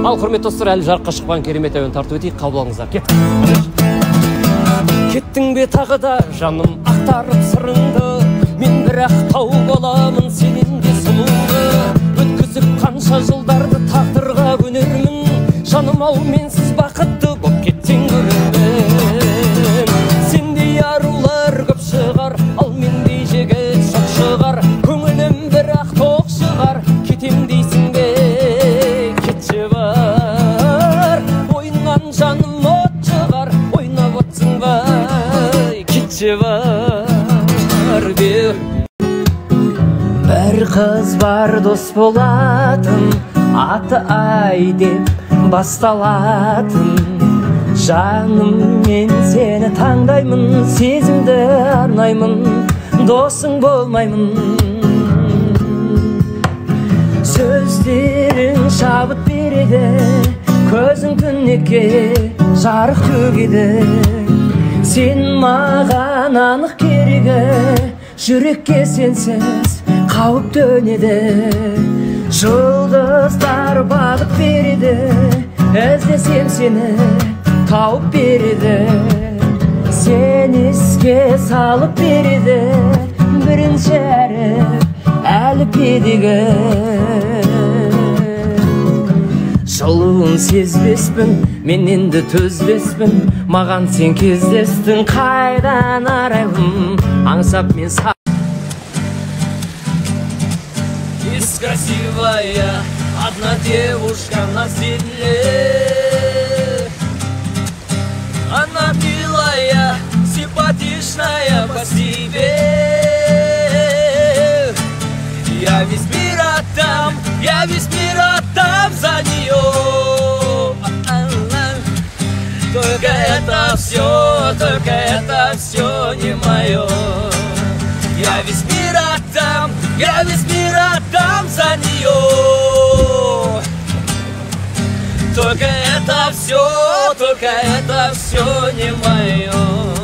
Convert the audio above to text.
Ал құрметті достар, әлі жарыққа шықпаған керемет әуен тартып өтейік, қабыл алыңыздар. Кеттің бе тағы да жаным ақтарып сырыңды, мен бірақ тауып аламын сенен де сұлуды. Өткізіп қанша жылдарды тағдырға көнермін, жаным ау менсіз бақытты боп кетсең көрермін. Сендей арулар көп шығар, ал мендей жігіт жоқ шығар. Көңілім бірақ тоқ шығар, кетем дейсің бе, кетші бар. Ойыннан жаным от шығар, ойнап отсың ба, кетші бар. Бір қыз бар дос болатын, аты ай деп басталатын. Жаным мен сені таңдаймын, сезімді арнаймын, досың болмаймын. Сөздерің шабыт береді, көзің түнекке жарық төгеді. Сен маған анық керегі, жүрекке сенсіз қауіп төнеді. Жұлдыздар бағыт береді, іздесем сені тауып береді. Сен еске салып береді, бірінші әліппедегі. Жылуын сезбеспін, мен енді төзбеспін, маған сен кездестің, қайдан арайлым, аңсап мен Есть красивая одна девушка на седле. Она милая, симпатичная по себе. Я весь мир отдам, я весь мир отдам за нее. Только это все не мое. Я весь мир отдам, я весь мир отдам за нее. Только это все не мое.